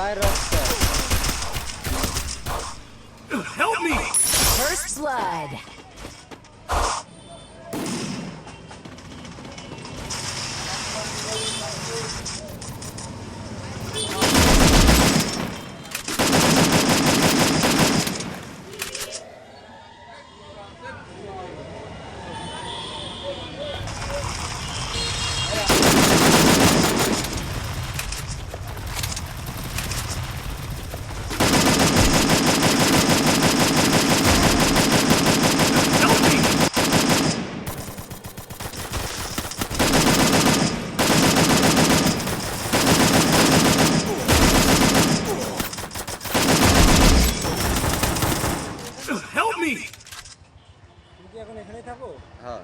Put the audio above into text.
বাইরে আসছে। Help me! First blood. Help me! Help me! তুমি কি এখন এখানেই থাকো? হ্যাঁ